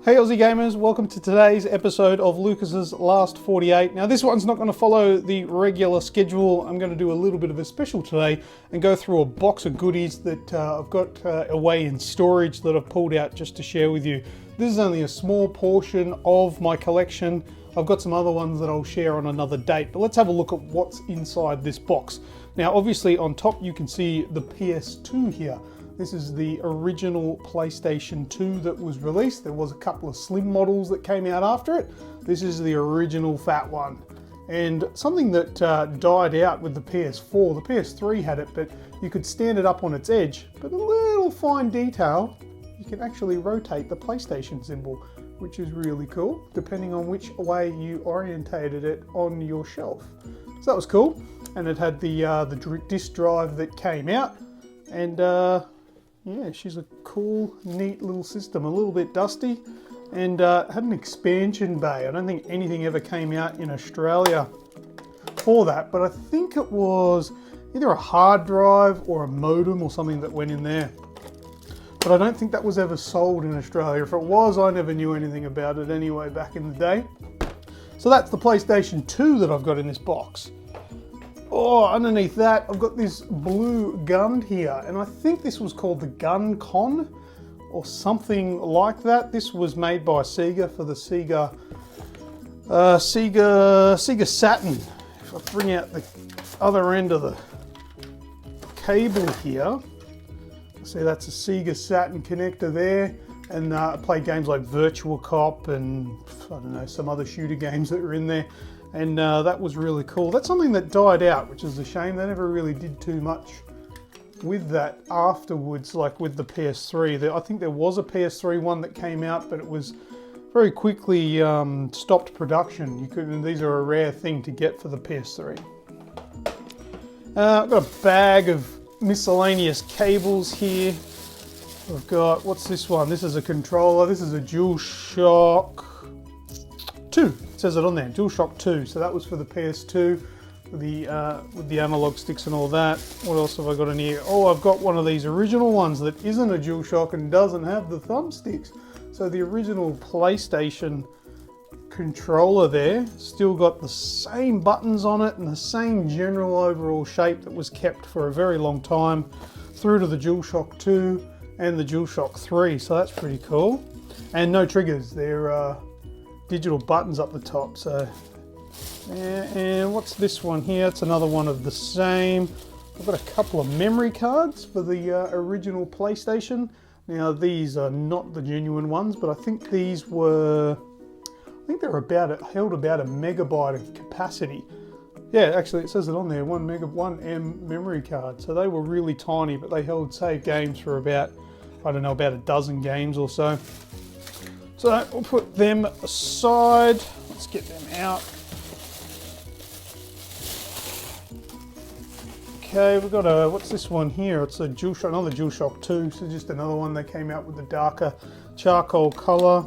Hey Aussie gamers, welcome to today's episode of Lucas's Last 48. Now this one's not going to follow the regular schedule. I'm going to do a little bit of a special today and go through a box of goodies that I've got away in storage that I've pulled out just to share with you. This is only a small portion of my collection. I've got some other ones that I'll share on another date, but let's have a look at what's inside this box. Now obviously on top you can see the PS2 here. This is the original PlayStation 2 that was released. There was a couple of slim models that came out after it. This is the original fat one. And something that died out with the PS4, the PS3 had it, but you could stand it up on its edge. But a little fine detail, you can actually rotate the PlayStation symbol, which is really cool, depending on which way you orientated it on your shelf. So that was cool. And it had the disc drive that came out. And yeah, she's a cool, neat little system. A little bit dusty, and had an expansion bay. I don't think anything ever came out in Australia for that, but I think it was either a hard drive or a modem or something that went in there. But I don't think that was ever sold in Australia. If it was, I never knew anything about it anyway back in the day. So that's the PlayStation 2 that I've got in this box. Oh, underneath that, I've got this blue gun here, and I think this was called the Gun Con or something like that. This was made by Sega for the Sega Saturn. If I bring out the other end of the cable here, see that's a Sega Saturn connector there, and I play games like Virtua Cop and I don't know, some other shooter games that were in there. And that was really cool. That's something that died out, which is a shame. They never really did too much with that afterwards, like with the PS3. I think there was a PS3 one that came out, but it was very quickly stopped production. And these are a rare thing to get for the PS3. I've got a bag of miscellaneous cables here. I've got, what's this one? This is a controller. This is a DualShock 2. It says it on there, DualShock 2. So that was for the PS2 with the analog sticks and all that. What else have I got in here? Oh, I've got one of these original ones that isn't a DualShock and doesn't have the thumbsticks. So the original PlayStation controller there, still got the same buttons on it and the same general overall shape that was kept for a very long time through to the DualShock 2 and the DualShock 3. So that's pretty cool. And no triggers. They're digital buttons up the top. So, and what's this one here? It's another one of the same. I've got a couple of memory cards for the original PlayStation. Now these are not the genuine ones, but I think these were, I think they're held about a megabyte of capacity. Yeah, actually it says it on there, 1 M memory card. So they were really tiny, but they held saved games for about, I don't know, about a dozen games or so. So we'll put them aside. Let's get them out. Okay, we've got a, what's this one here? It's a DualShock, another DualShock 2. So just another one that came out with the darker charcoal color.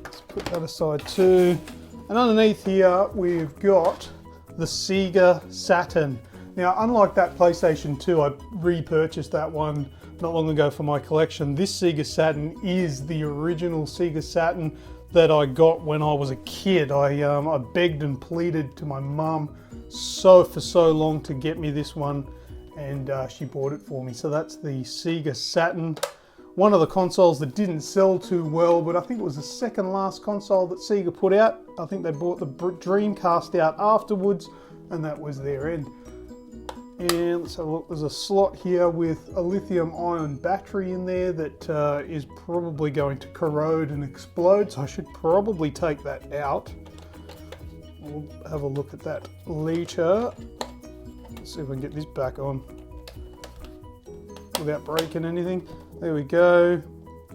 Let's put that aside too. And underneath here, we've got the Sega Saturn. Now, unlike that PlayStation 2, I repurchased that one not long ago for my collection. This Sega Saturn is the original Sega Saturn that I got when I was a kid. I begged and pleaded to my mum for so long to get me this one, and she bought it for me. So that's the Sega Saturn. One of the consoles that didn't sell too well, but I think it was the second last console that Sega put out. I think they bought the Dreamcast out afterwards, and that was their end. And let's have a look, there's a slot here with a lithium ion battery in there that is probably going to corrode and explode, so I should probably take that out. We'll have a look at that later. Let's see if I can get this back on without breaking anything. There we go.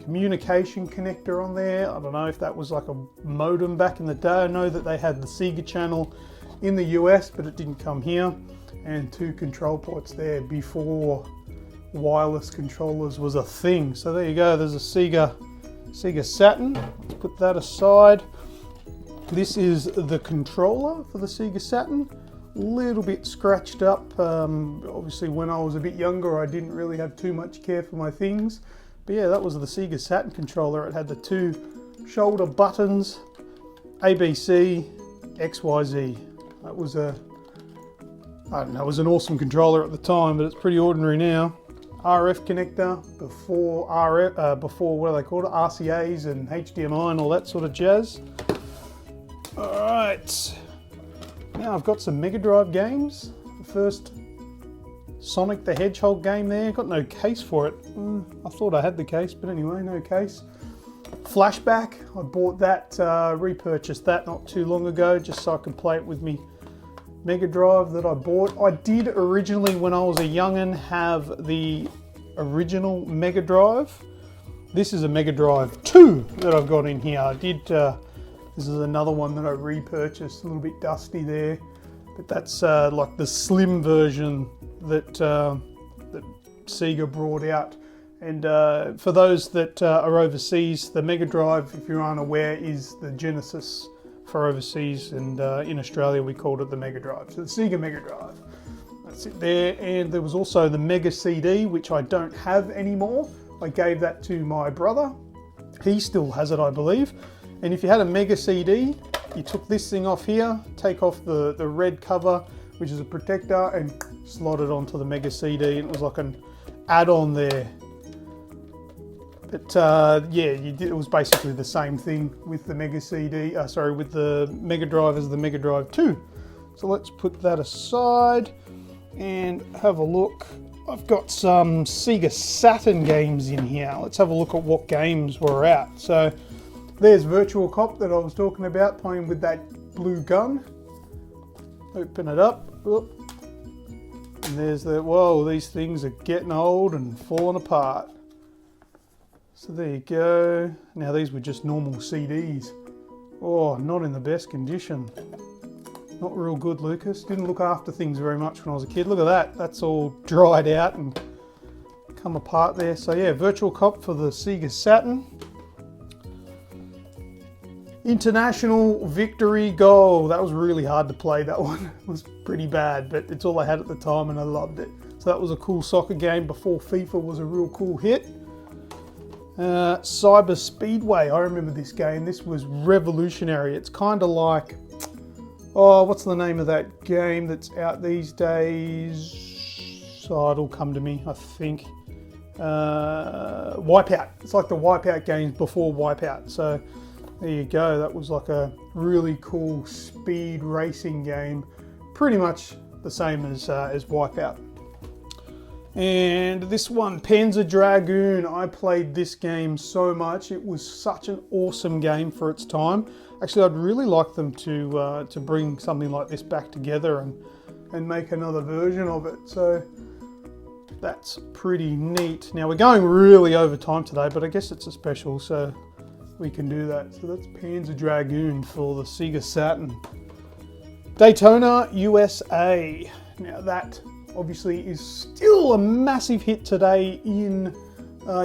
Communication connector on there. I don't know if that was like a modem back in the day. I know that they had the Sega channel in the US, but it didn't come here. And 2 control ports there before wireless controllers was a thing. So there you go, there's a Sega Saturn. Let's put that aside. This is the controller for the Sega Saturn. A little bit scratched up. Obviously when I was a bit younger I didn't really have too much care for my things, But yeah, that was the Sega Saturn controller. It had the 2 shoulder buttons, ABC, XYZ. That was I don't know, it was an awesome controller at the time, but it's pretty ordinary now. RF connector before what do they call it? RCAs and HDMI and all that sort of jazz. Alright, now I've got some Mega Drive games. The first Sonic the Hedgehog game there, got no case for it. I thought I had the case, but anyway, no case. Flashback, I bought that, repurchased that not too long ago, just so I could play it with me Mega Drive that I bought. I did originally, when I was a young'un, have the original Mega Drive. This is a Mega Drive 2 that I've got in here. This is another one that I repurchased, a little bit dusty there, but that's like the slim version that Sega brought out. And for those that are overseas, the Mega Drive, if you're unaware, is the Genesis for overseas, and in Australia we called it the Mega Drive. So the Sega Mega Drive, that's it there. And there was also the Mega CD, which I don't have anymore. I gave that to my brother. He still has it, I believe. And if you had a Mega CD, you took this thing off here, take off the red cover, which is a protector, and slot it onto the Mega CD, and it was like an add-on there. But yeah, it was basically the same thing with the Mega CD, with the Mega Drive as the Mega Drive 2. So let's put that aside and have a look. I've got some Sega Saturn games in here. Let's have a look at what games we're at. So there's Virtual Cop that I was talking about, playing with that blue gun. Open it up. And there's whoa, these things are getting old and falling apart. So there you go. Now these were just normal CDs. Oh, not in the best condition. Not real good, Lucas. Didn't look after things very much when I was a kid. Look at that. That's all dried out and come apart there. So yeah, Virtual Cop for the Sega Saturn. International Victory Goal. That was really hard to play, that one. It was pretty bad, but it's all I had at the time and I loved it. So that was a cool soccer game before FIFA was a real cool hit. Cyber Speedway, I remember this game. This was revolutionary. It's kind of like, oh, what's the name of that game that's out these days? So it'll come to me, I think. Wipeout. It's like the Wipeout games before Wipeout. So there you go. That was like a really cool speed racing game. Pretty much the same as Wipeout. And this one, Panzer Dragoon, I played this game so much. It was such an awesome game for its time. Actually, I'd really like them to bring something like this back together and make another version of it. So that's pretty neat. Now we're going really over time today, but I guess it's a special, so we can do that. So that's Panzer Dragoon for the Sega Saturn. Daytona USA. Now that obviously is still a massive hit today in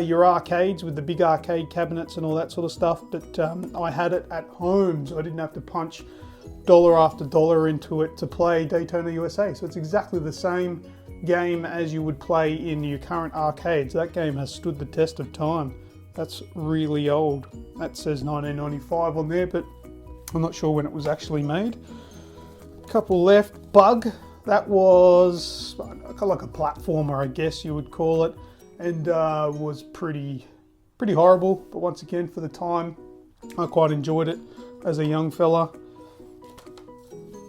your arcades with the big arcade cabinets and all that sort of stuff, but I had it at home, so I didn't have to punch dollar after dollar into it to play Daytona USA. So it's exactly the same game as you would play in your current arcades. That game has stood the test of time. That's really old. That says 1995 on there, but I'm not sure when it was actually made. Couple left. Bug. That was like a platformer, I guess you would call it, and was pretty horrible. But once again, for the time, I quite enjoyed it as a young fella.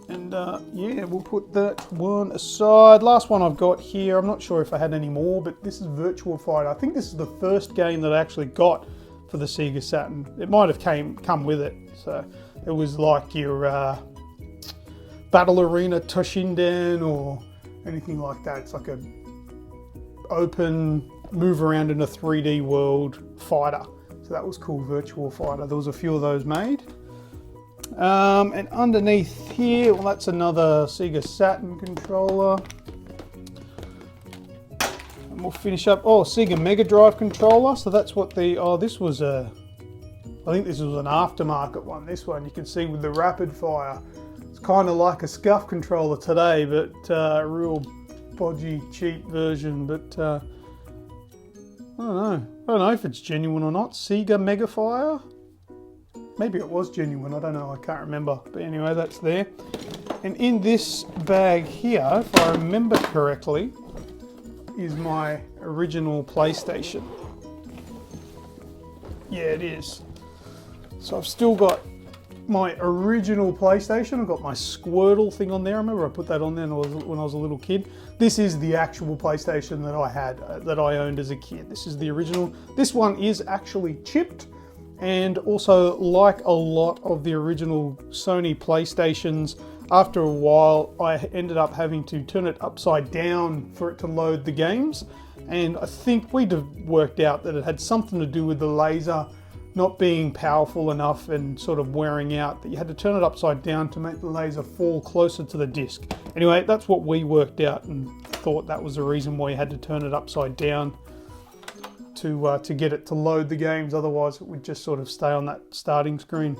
And yeah, we'll put that one aside. Last one I've got here, I'm not sure if I had any more, but this is Virtua Fighter. I think this is the first game that I actually got for the Sega Saturn. It might have come with it. So it was like your Battle Arena Toshinden or anything like that. It's like a open, move around in a 3D world fighter. So that was cool, Virtua Fighter. There was a few of those made. And underneath here, well, that's another Sega Saturn controller. And we'll finish up, Sega Mega Drive controller. So that's what this was I think this was an aftermarket one. This one you can see with the rapid fire. It's kind of like a SCUF controller today, but a real podgy, cheap version. But I don't know. I don't know if it's genuine or not. Sega Megafire? Maybe it was genuine, I don't know, I can't remember. But anyway, that's there. And in this bag here, if I remember correctly, is my original PlayStation. Yeah, it is. So I've still got my original PlayStation. I've got my Squirtle thing on there. I remember I put that on there when I was a little kid. This is the actual PlayStation that I had, that I owned as a kid. This is the original. This one is actually chipped. And also, like a lot of the original Sony PlayStations, after a while I ended up having to turn it upside down for it to load the games. And I think we'd have worked out that it had something to do with the laser not being powerful enough and sort of wearing out, that you had to turn it upside down to make the laser fall closer to the disc. Anyway, that's what we worked out and thought that was the reason why you had to turn it upside down to get it to load the games. Otherwise it would just sort of stay on that starting screen.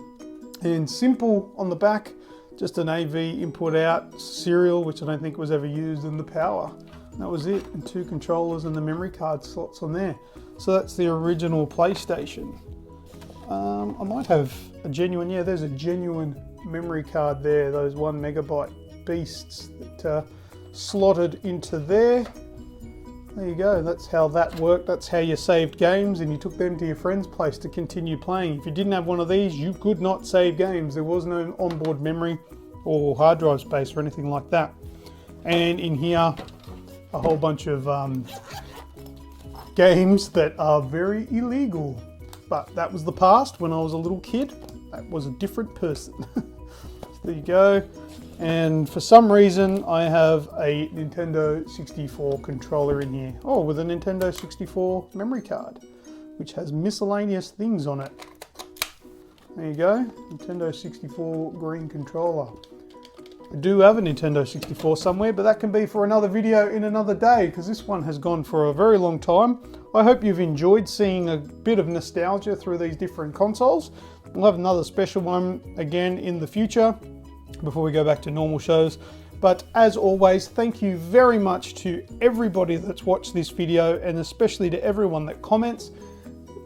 And simple on the back, just an AV input out, serial, which I don't think was ever used, and the power. That was it, and 2 controllers and the memory card slots on there. So that's the original PlayStation. I might have a genuine, yeah, there's a genuine memory card there, those 1 megabyte beasts that slotted into there. There you go, that's how that worked. That's how you saved games and you took them to your friend's place to continue playing. If you didn't have one of these, you could not save games. There was no onboard memory or hard drive space or anything like that. And in here, a whole bunch of games that are very illegal. But that was the past. When I was a little kid, that was a different person. So there you go. And for some reason, I have a Nintendo 64 controller in here. Oh, with a Nintendo 64 memory card, which has miscellaneous things on it. There you go, Nintendo 64 green controller. I do have a Nintendo 64 somewhere, but that can be for another video in another day, because this one has gone for a very long time. I hope you've enjoyed seeing a bit of nostalgia through these different consoles. We'll have another special one again in the future, before we go back to normal shows. But as always, thank you very much to everybody that's watched this video, and especially to everyone that comments.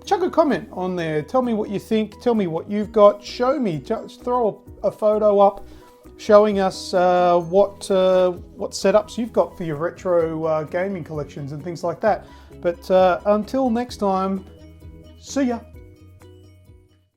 Chuck a comment on there, tell me what you think, tell me what you've got, show me, just throw a photo up showing us what setups you've got for your retro gaming collections and things like that. But until next time, see ya.